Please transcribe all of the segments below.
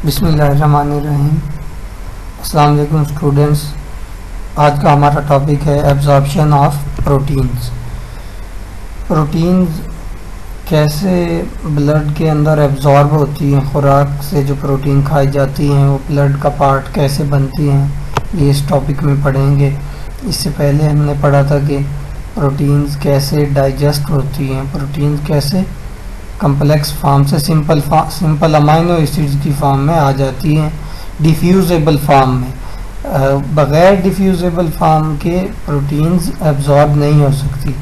बिस्मिल्लाहिर्रहमानिर्रहीम। अस्सलाम वालेकुम स्टूडेंट्स। आज का हमारा टॉपिक है एब्जॉर्प्शन ऑफ प्रोटीन्स। प्रोटीन्स कैसे ब्लड के अंदर एब्जॉर्ब होती हैं, खुराक से जो प्रोटीन खाई जाती हैं वो ब्लड का पार्ट कैसे बनती हैं, ये इस टॉपिक में पढ़ेंगे। इससे पहले हमने पढ़ा था कि प्रोटीन्स कैसे डाइजेस्ट होती हैं, प्रोटीन्स कैसे कम्प्लेक्स फॉर्म से सिंपल अमाइनो एसिड्स की फॉर्म में आ जाती हैं डिफ्यूजेबल फॉर्म में। बग़ैर डिफ्यूजेबल फॉर्म के प्रोटीन्स एब्जॉर्ब नहीं हो सकती।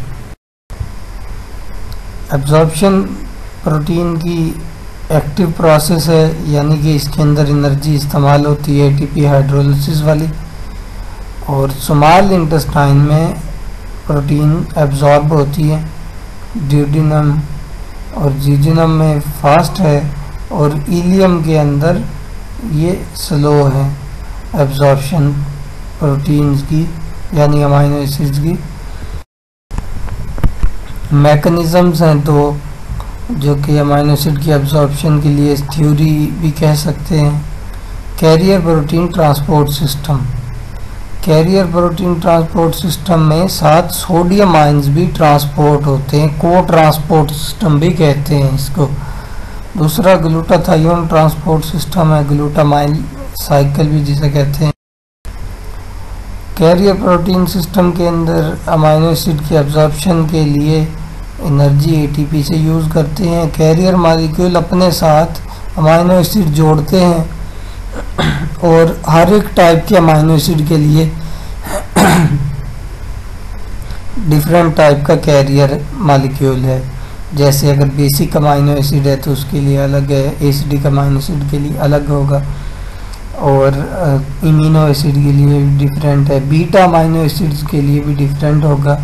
एब्जॉर्प्शन प्रोटीन की एक्टिव प्रोसेस है, यानी कि इसके अंदर एनर्जी इस्तेमाल होती है एटीपी हाइड्रोलिसिस वाली। और स्मॉल इंटेस्टाइन में प्रोटीन एब्जॉर्ब होती है, ड्यूडेनम और जीजनम में फास्ट है और इलियम के अंदर ये स्लो है एब्जॉर्प्शन प्रोटीन्स की, यानी अमाइनो एसिड्स की। मैकेनिज़म्स हैं दो जो कि अमाइनो एसिड की एब्जॉर्प्शन के लिए थ्योरी भी कह सकते हैं। Carrier protein transport system, carrier protein transport system में साथ सोडियम आयंस भी ट्रांसपोर्ट होते हैं, को ट्रांसपोर्ट सिस्टम भी कहते हैं इसको। दूसरा ग्लूटाथायोन ट्रांसपोर्ट सिस्टम है, ग्लूटामाइल साइकिल भी जिसे कहते हैं। कैरियर प्रोटीन सिस्टम के अंदर अमाइनो एसिड की एब्जॉर्प्शन के लिए एनर्जी एटीपी से यूज़ करते हैं। कैरियर मॉलिक्यूल अपने साथ अमाइनो एसिड जोड़ते हैं और हर एक टाइप के अमाइनो एसिड के लिए डिफरेंट टाइप का कैरियर मॉलिक्यूल है। जैसे अगर बेसिक अमाइनो एसिड है तो उसके लिए अलग है, एसिडिक अमाइनो एसिड के लिए अलग होगा, और इमिनो एसिड के लिए भी डिफरेंट है, बीटा अमाइनो एसिड्स के लिए भी डिफरेंट होगा।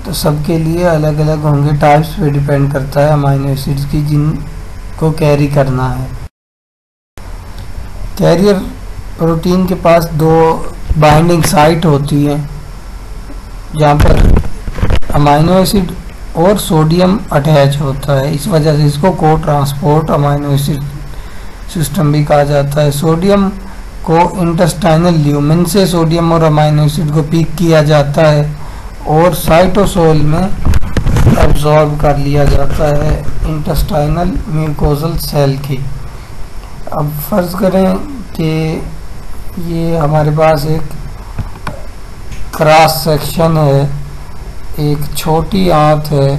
तो सबके लिए अलग अलग होंगे, टाइप्स पे डिपेंड करता है अमाइनो एसिड्स की जिनको कैरी करना है। कैरियर प्रोटीन के पास दो बाइंडिंग साइट होती है जहाँ पर अमाइनो एसिड और सोडियम अटैच होता है, इस वजह से इसको को ट्रांसपोर्ट अमाइनो एसिड सिस्टम भी कहा जाता है। सोडियम को इंटेस्टाइनल ल्यूमेन से सोडियम और अमाइनो एसिड को पिक किया जाता है और साइटोसोल में एब्जॉर्ब कर लिया जाता है इंटेस्टाइनल म्यूकोजल सेल की। अब फर्ज करें कि ये हमारे पास एक क्रॉस सेक्शन है, एक छोटी आंत है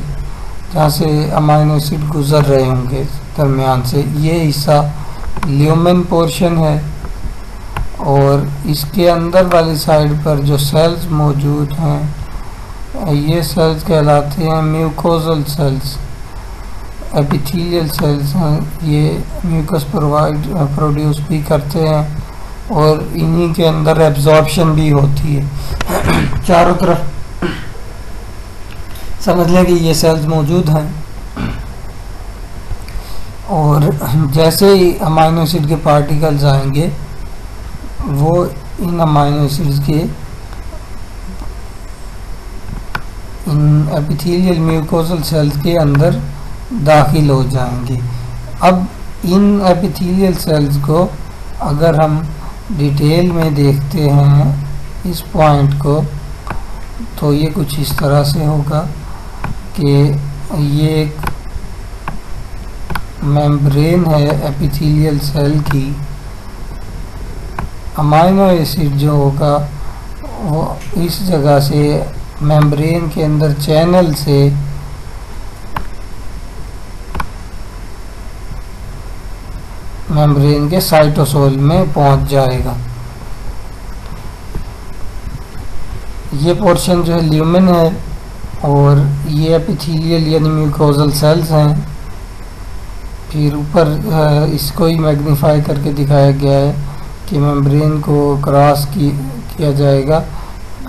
जहाँ से अमाइनो एसिड गुजर रहे होंगे दरमियान से। ये हिस्सा ल्यूमेन पोर्शन है और इसके अंदर वाली साइड पर जो सेल्स मौजूद हैं ये सेल्स कहलाते हैं म्यूकोजल सेल्स, एपिथेलियल सेल्स हैं। ये म्यूकस प्रोड्यूस भी करते हैं और इन्हीं के अंदर एब्जॉर्प्शन भी होती है। चारों तरफ समझ लें कि ये सेल्स मौजूद हैं और जैसे ही अमाइनो एसिड के पार्टिकल्स आएंगे वो इन अमाइनो एसिड्स के इन एपिथेलियल म्यूकोजल सेल्स के अंदर दाखिल हो जाएंगे। अब इन एपिथेलियल सेल्स को अगर हम डिटेल में देखते हैं इस पॉइंट को, तो ये कुछ इस तरह से होगा कि ये एक मेम्ब्रेन है एपिथेलियल सेल की। अमाइनो एसिड जो होगा वो इस जगह से मेम्ब्रेन के अंदर चैनल से मेम्ब्रेन के साइटोसोल में पहुंच जाएगा। ये पोर्शन जो है ल्यूमेन है और ये एपिथेलियल यानी म्यूकोजल सेल्स हैं। फिर ऊपर इसको ही मैग्नीफाई करके दिखाया गया है कि मेम्ब्रेन को क्रॉस किया जाएगा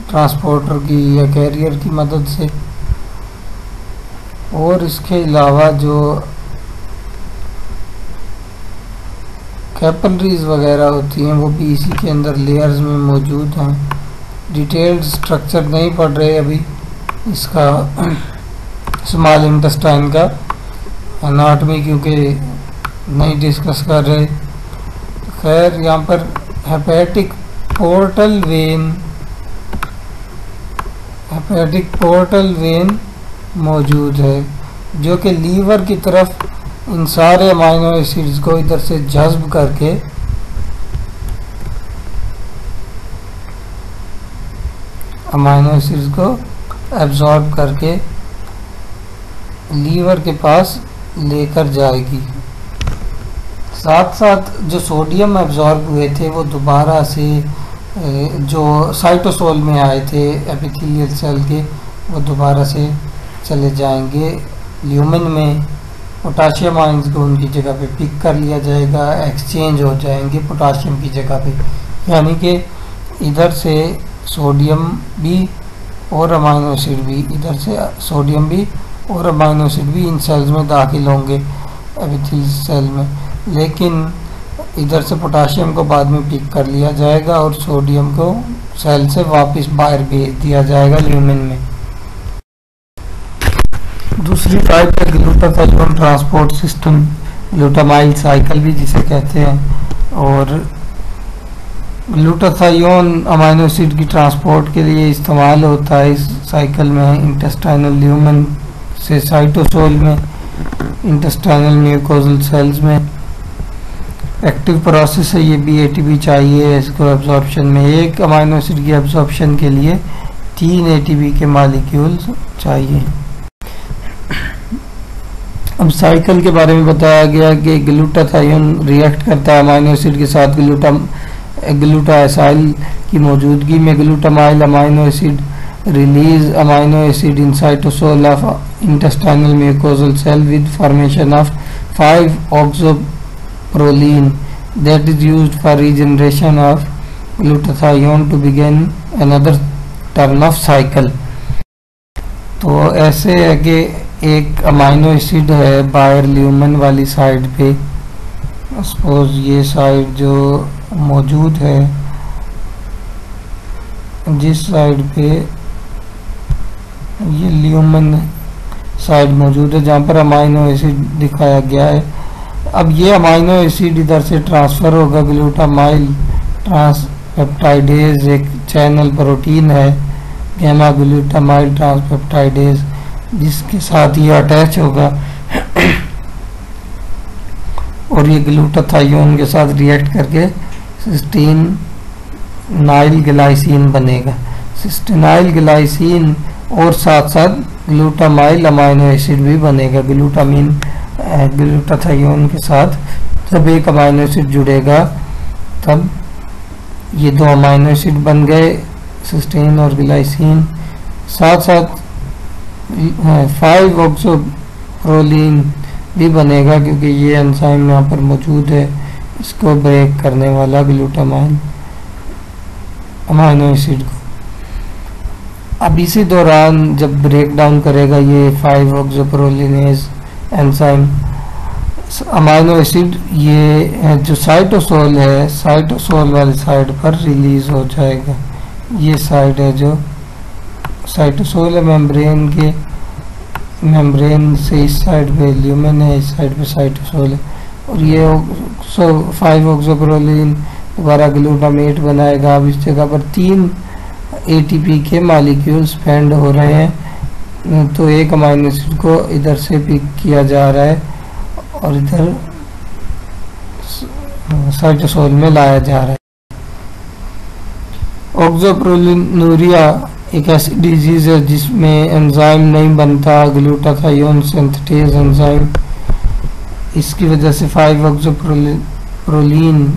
ट्रांसपोर्टर की या कैरियर की मदद से। और इसके अलावा जो कैपिलरीज वगैरह होती हैं वो भी इसी के अंदर लेयर्स में मौजूद हैं। डिटेल्ड स्ट्रक्चर नहीं पढ़ रहे अभी इसका स्मॉल इंटेस्टाइन का एनाटॉमी, क्योंकि नहीं डिस्कस कर रहे। खैर यहाँ पर हेपेटिक पोर्टल वेन मौजूद है जो कि लीवर की तरफ इन सारे अमाइनो एसिड्स को इधर से जज्ब करके अमाइनो एसिड्स को एब्जॉर्ब करके लीवर के पास लेकर जाएगी। साथ साथ जो सोडियम एब्जॉर्ब हुए थे वो दोबारा से जो साइटोसोल में आए थे एपिथेलियल सेल के, वो दोबारा से चले जाएंगे ल्यूमेन में। पोटाशियम आयंस को उनकी जगह पे पिक कर लिया जाएगा, एक्सचेंज हो जाएंगे पोटाशियम की जगह पे, यानी कि इधर से सोडियम भी और अमाइनो एसिड भी, इधर से सोडियम भी और अमाइनो एसिड भी इन सेल्स में दाखिल होंगे एपिथेलियल सेल में, लेकिन इधर से पोटाशियम को बाद में पिक कर लिया जाएगा और सोडियम को सेल से वापस बाहर भेज दिया जाएगा ल्यूमेन में। दूसरी टाइप है glutathione transport system, glutamyl cycle भी जिसे कहते हैं। और ग्लूटाथायोन अमाइनो एसिड की ट्रांसपोर्ट के लिए इस्तेमाल होता है इस साइकिल में इंटेस्टाइनल ल्यूमेन से साइटोसोल में, इंटेस्टाइनल म्यूकोजल सेल्स में। एक्टिव प्रोसेस है ये भी, एटीपी चाहिए इसको एब्जॉर्प्शन में। एक अमाइनो एसिड की एब्जॉर्प्शन के लिए 3 एटीपी के मॉलिक्यूल्स चाहिए। अब साइकिल के बारे में बताया गया कि ग्लूटाथायोन रिएक्ट करता है अमाइनो एसिड के साथ ग्लूटाएसाइल की मौजूदगी में। Glutamyl amino acid release amino acid in cytosol of intestinal mucosal cell with formation of 5-oxoproline that is used for regeneration of glutathione to begin another turn of cycle। तो ऐसे है कि एक अमाइनो एसिड है बाहर lumen वाली side पे, suppose ये साइड जो मौजूद है, जिस साइड पे ये ल्यूमेन साइड मौजूद है जहाँ पर अमाइनो एसिड दिखाया गया है। अब ये अमाइनो एसिड इधर से ट्रांसफ़र होगा, ग्लूटामाइल ट्रांसपेप्टाइडेज एक चैनल प्रोटीन है, गैमा ग्लूटामाइल ट्रांसपेप्टाइडेज, जिसके साथ ये अटैच होगा और ये ग्लूटाथायोन के साथ रिएक्ट करके सिस्टीनाइल ग्लाइसिन बनेगा। सिस्टीनाइल ग्लाइसिन और साथ साथ ग्लूटामाइल अमाइनो एसिड भी बनेगा। ग्लूटाथायोन के साथ जब एक अमाइनो एसिड जुड़ेगा तब ये 2 अमाइनो एसिड बन गए, सिस्टीन और ग्लाइसिन। साथ साथ 5-oxoproline भी बनेगा क्योंकि ये एंजाइम यहाँ पर मौजूद है, इसको ब्रेक करने वाला ग्लूटामाइल अमाइनो एसिड को। अब इसी दौरान जब ब्रेक डाउन करेगा ये 5-oxoprolinase एंजाइम अमाइनो एसिड, ये जो साइटोसोल है, साइटोसोल वाली साइड पर रिलीज हो जाएगा। ये साइड है जो साइटोसोल है, मेम्ब्रेन से इस साइड पे ल्यूमेन है, इस साइड पे साइटोसोल है, और ये 5-oxoproline दोबारा ग्लूटामेट बनाएगा। अब इस जगह पर 3 एटीपी के मॉलिक्यूल्स फैंड हो रहे हैं, तो एक अमाइनो एसिड को इधर से पिक किया जा रहा है और इधर साइटोसोल में लाया जा रहा है। ऑक्सोप्रोलिनूरिया एक ऐसी डिजीज है जिसमें एंजाइम नहीं बनता, ग्लूटाथायोन सिंथेटेज एंजाइम, इसकी वजह से 5-oxoproline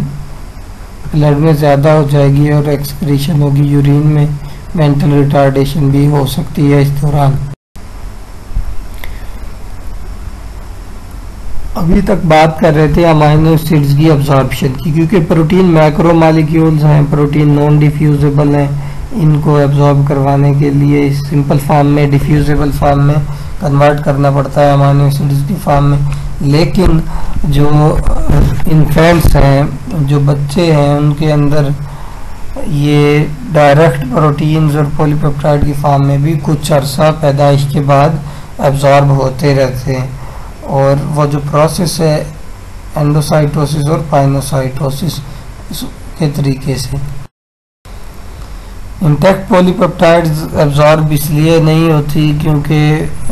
ब्लड में ज़्यादा हो जाएगी और एक्सक्रीशन होगी यूरिन में। मेंटल रिटार्डेशन भी हो सकती है इस दौरान। अभी तक बात कर रहे थे अमाइनो एसिड्स की अब्जॉर्प्शन की, क्योंकि प्रोटीन मैक्रो मॉलिक्यूल्स हैं, प्रोटीन नॉन डिफ्यूजेबल हैं, इनको एब्जॉर्ब करवाने के लिए सिंपल फॉर्म में डिफ्यूजेबल फॉर्म में कन्वर्ट करना पड़ता है अमाइनो एसिड्स की फॉर्म में। लेकिन जो इन्फेंट्स हैं, जो बच्चे हैं, उनके अंदर ये डायरेक्ट प्रोटीन्स और पॉलीपेप्टाइड की फॉर्म में भी कुछ अरसा पैदाइश के बाद एब्जॉर्ब होते रहते हैं। और वो जो प्रोसेस है एंडोसाइटोसिस और पाइनोसाइटोसिस के तरीके से। इंटैक्ट पॉलीपेप्टाइड्स एब्जॉर्ब इसलिए नहीं होती क्योंकि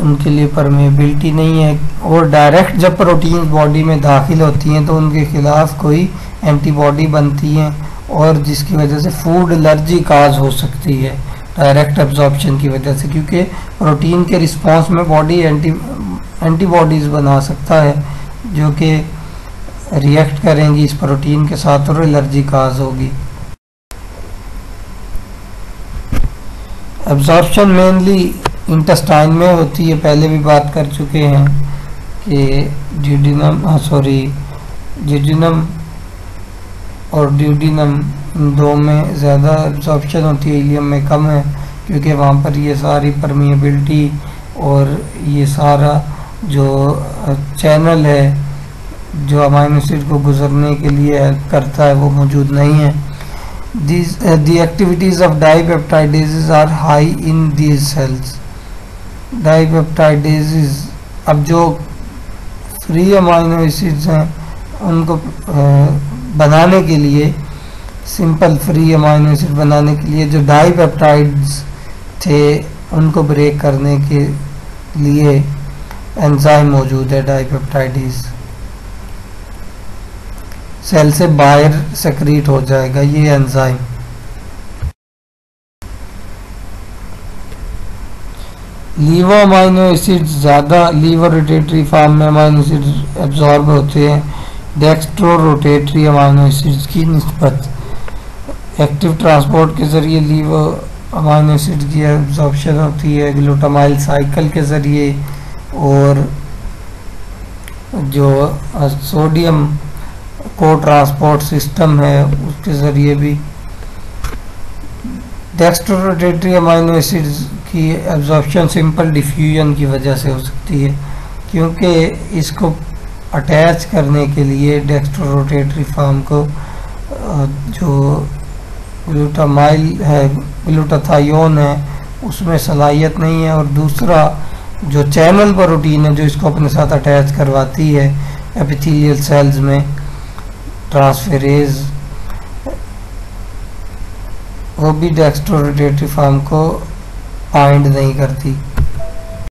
उनके लिए परमेबिलिटी नहीं है, और डायरेक्ट जब प्रोटीन बॉडी में दाखिल होती हैं तो उनके खिलाफ कोई एंटीबॉडी बनती हैं, और जिसकी वजह से फूड एलर्जी काज हो सकती है डायरेक्ट एब्जॉर्प्शन की वजह से, क्योंकि प्रोटीन के रिस्पांस में बॉडी एंटीबॉडीज़ बना सकता है जो कि रिएक्ट करेंगी इस प्रोटीन के साथ और एलर्जी काज होगी। एब्जॉर्प्शन मेनली इंटेस्टाइन में होती है, पहले भी बात कर चुके हैं कि जिडिनम और ड्यूडिनम इन दो में ज़्यादा एब्जॉर्प्शन होती है, इलियम में कम है, क्योंकि वहाँ पर ये सारी परमिएबिलिटी और ये सारा जो चैनल है जो अमाइनो एसिड को गुजरने के लिए हेल्प करता है वो मौजूद नहीं है। The activities of dipeptidases are high in these cells. Dipeptidases, अब जो फ्री अमाइनो एसिड्स हैं उनको बनाने के लिए, सिंपल फ्री अमाइनो एसिड बनाने के लिए जो डाइपेप्टाइड्स थे उनको ब्रेक करने के लिए एंजाइम मौजूद है डाइपेप्टाइडेज। सेल से बाहर सेक्रीट हो जाएगा ये एंजाइम। लीवर अमाइनो एसिड्स ज़्यादा लीवर रोटेटरी फॉर्म में अमाइनो एसिड्स एब्जॉर्ब होते हैं डेक्स्ट्रो रोटेटरी अमाइनो एसिड्स की निस्बत। एक्टिव ट्रांसपोर्ट के ज़रिए लीवर अमाइनो एसिड की एब्जॉर्प्शन होती है ग्लूटामाइल साइकिल के ज़रिए, और जो सोडियम को ट्रांसपोर्ट सिस्टम है उसके ज़रिए भी। डेक्स्ट्रो रोटेटरी अमाइनो एसिड्स की एब्जॉर्प्शन सिंपल डिफ्यूजन की वजह से हो सकती है, क्योंकि इसको अटैच करने के लिए डेक्स्ट्रो रोटेटरी फॉर्म को जो ग्लूटामाइल है, ग्लूटाथायोन है, उसमें सलाहियत नहीं है, और दूसरा जो चैनल प्रोटीन है जो इसको अपने साथ अटैच करवाती है एपिथेलियल सेल्स में, ट्रांसफेरेज, वो भी डेक्स्ट्रो रोटेटरी फॉर्म को बाइंड नहीं करती।